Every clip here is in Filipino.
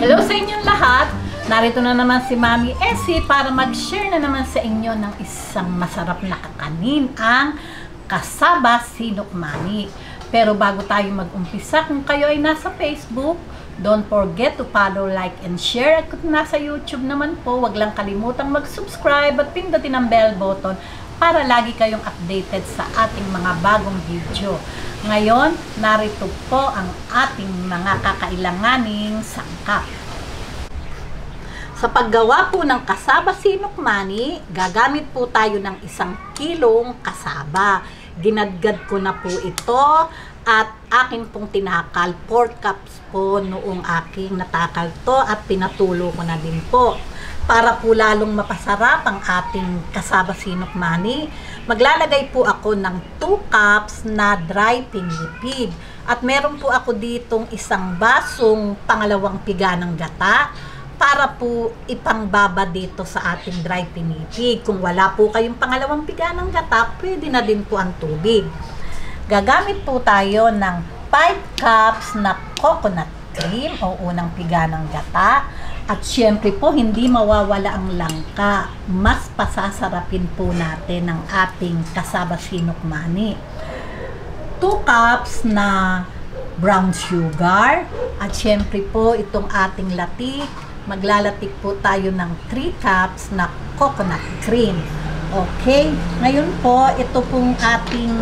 Hello sa inyong lahat! Narito na naman si Mami Essie para mag-share na naman sa inyo ng isang masarap na kakanin, ang kasaba sinukmani. Pero bago tayo mag-umpisa, kung kayo ay nasa Facebook, don't forget to follow, like, and share. At kung nasa YouTube naman po, wag lang kalimutang mag-subscribe at pindutin ang bell button para lagi kayong updated sa ating mga bagong video. Ngayon, narito po ang ating mga kakailanganing sangkap. Sa paggawa po ng kasaba sinukmani, gagamit po tayo ng 1 kilong kasaba. Ginadgad ko na po ito at aking pong tinakal. 4 cups po noong aking natakal to at pinatulo ko na din po. Para po lalong mapasarap ang ating kasaba sinukmani, maglalagay po ako ng 2 cups na dry pinipig. At meron po ako ditong 1 basong pangalawang piga ng gata para po ipangbaba dito sa ating dry pinipig. Kung wala po kayong pangalawang piga ng gata, pwede na din po ang tubig. Gagamit po tayo ng 5 cups na coconut cream o unang piga ng gata. At syempre po, hindi mawawala ang langka. Mas pasasarapin po natin ang ating kasaba sinukmani. 2 cups na brown sugar. At syempre po, itong ating latik. Maglalatik po tayo ng 3 cups na coconut cream. Okay? Ngayon po, ito pong ating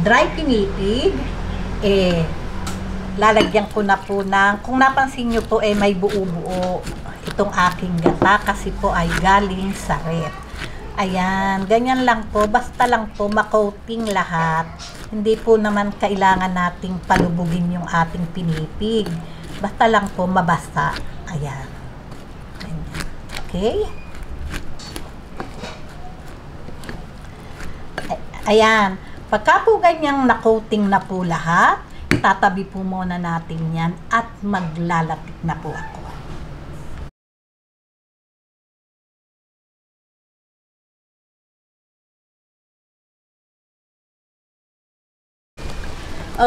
dry pinipig. Lalagyan ko na po ng, kung napansin nyo po, may buo-buo itong aking gata kasi po ay galing sa ref. Ayan, ganyan lang po, basta lang po makoating lahat. Hindi po naman kailangan nating palubugin yung ating pinipig. Basta lang po mabasa. Ayan. Ganyan. Okay? Ayan. Pagka po ganyang na-coating na po lahat, tatabi po muna natin yan at maglalapit na po ako.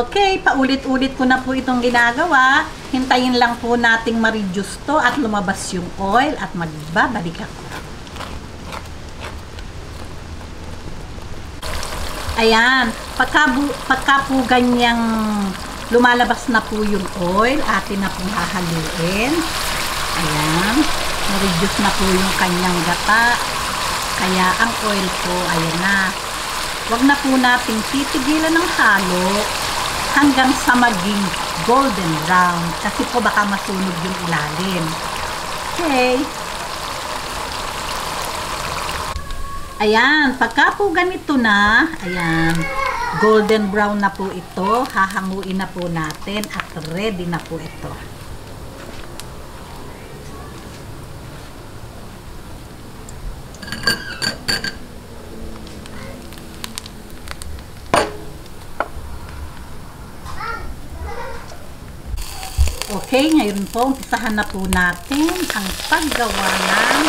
Okay, paulit-ulit ko na po itong ginagawa. Hintayin lang po nating ma-reduce to at lumabas yung oil at magbabalik ako. Ayan, pagka po ganyang lumalabas na po yung oil, atin na pong hahaluin. Ayan, na-reduce na po yung kanyang gata. Kaya ang oil po, ayan na. Huwag na po nating titigilan ng halo hanggang sa maging golden brown. Kasi po baka masunog yung ilalim. Okay. Ayan, pagka po ganito na, ayan, golden brown na po ito, hahanguin na po natin at ready na po ito. Okay, ngayon po, umpisahan na po natin ang paggawa ng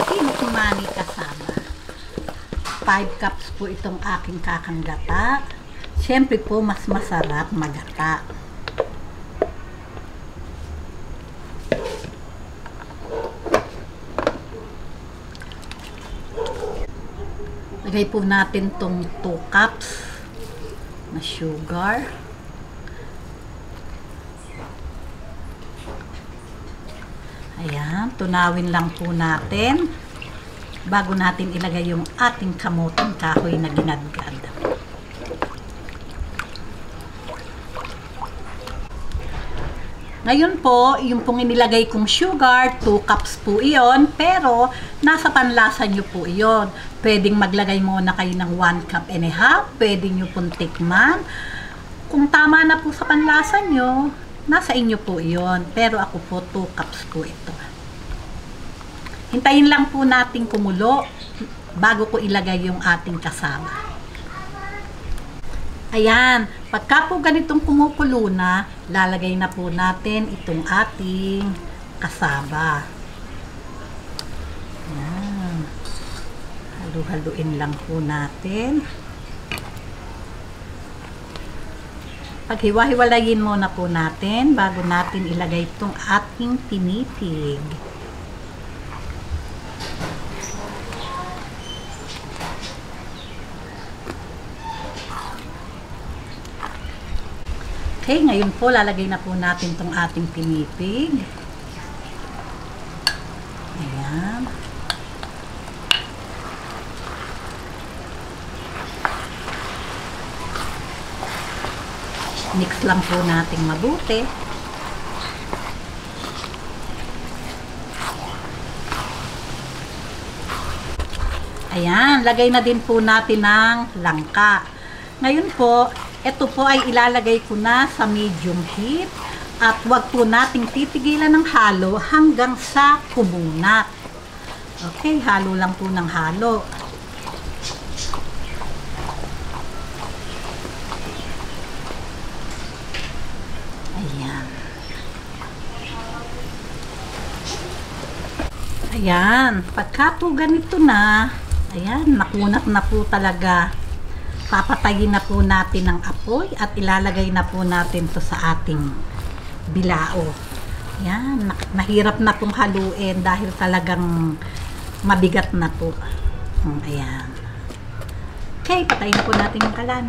sinukmani kasaba. 5 cups po itong aking kakang gata. Siyempre po, mas masarap magata. Lagay po natin tong 2 cups na sugar. Ayan, tunawin lang po natin bago natin ilagay yung ating kamuting kahoy na ginadgad. Ngayon po, yung pong inilagay kong sugar, 2 cups po iyon, pero nasa panlasa nyo po iyon. Pwedeng maglagay muna kayo ng 1 cup and a half, pwede nyo pong tikman. Kung tama na po sa panlasa nyo, nasa inyo po iyon, pero ako po 2 cups po ito. Hintayin lang po natin kumulo bago ko ilagay yung ating kasaba. Ayan, pagka po ganitong kumukulo na, lalagay na po natin itong ating kasaba. Ayan. Halu-haluin lang po natin. Paghiwa-hiwalayin muna po natin bago natin ilagay itong ating pinipig. Okay, ngayon po lalagay na po natin itong ating pinipig. Ayan. Mix lang po natin mabuti. Ayan, lagay na din po natin ng langka. Ngayon po, ito po ay ilalagay ko na sa medium heat at wag po nating titigilan ng halo hanggang sa kumunat. Okay, halo lang po ng halo. Ayan. Ayan, pagka po ganito na, ayan, nakunat na po talaga. Papatayin na po natin ang apoy at ilalagay na po natin to sa ating bilao. Yan, nahirap na pong haluin dahil talagang mabigat na po. Ayan. Okay, patayin na po natin yung kalan.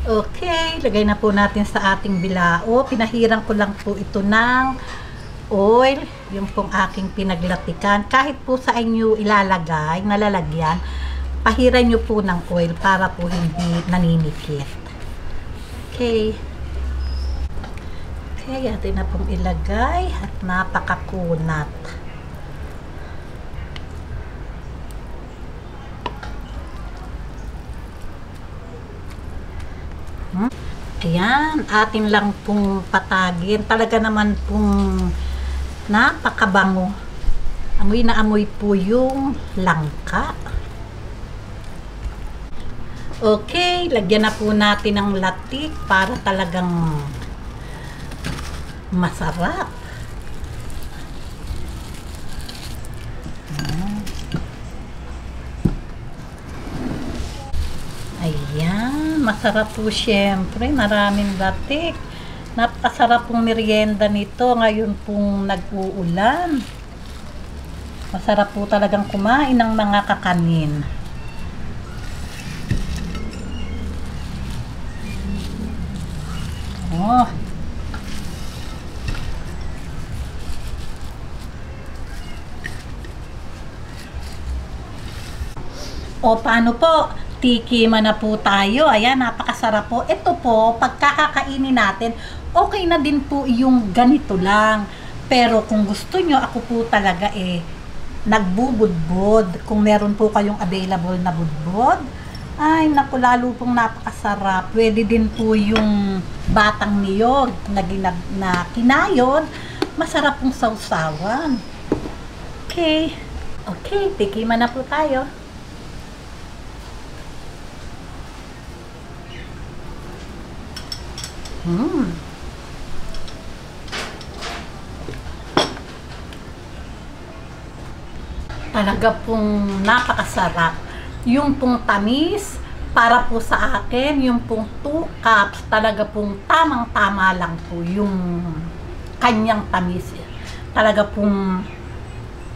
Okay, lagay na po natin sa ating bilao. Pinahirang ko lang po ito ng oil, yung pong aking pinaglatikan. Kahit po sa inyo ilalagay, nalalagyan, pahiran nyo po ng oil para po hindi naninikit. Okay. Okay, atin na pong ilagay at napakakunat. Ayan, atin lang pong patagin. Talaga naman pong napakabango. Amoy na amoy po yung langka. Okay, lagyan na po natin ng latik para talagang masarap. Ayan, masarap po syempre. Maraming latik. Napakasarap pong merienda nito ngayon pong nag-uulan. Masarap po talagang kumain ng mga kakanin. Oh. O paano po? Tikiman na po tayo. Ayan, napakasarap po. Ito po, pagkakakainin natin, okay na din po yung ganito lang. Pero kung gusto nyo, ako po talaga nagbubudbod. Kung meron po kayong available na budbod, ay naku, lalo pong napakasarap. Pwede din po yung batang niyog na kinayod. Masarap pong sausawan. Okay. Okay, tikiman na po tayo. Talaga pong napakasarap. Yung pong tamis, para po sa akin, yung pong 2 cups, talaga pong tamang-tama lang po yung kanyang tamis. Talaga pong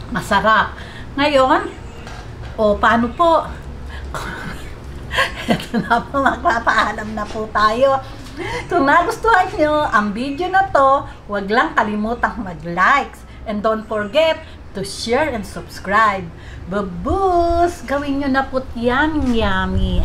masarap. Ngayon, paano po? Ito na po, magpapaalam na po tayo. Kung nagustuhan nyo ang video na to, huwag lang kalimutang mag-likes. And don't forget to share and subscribe. Babus! Gawin nyo na po yan, yummy!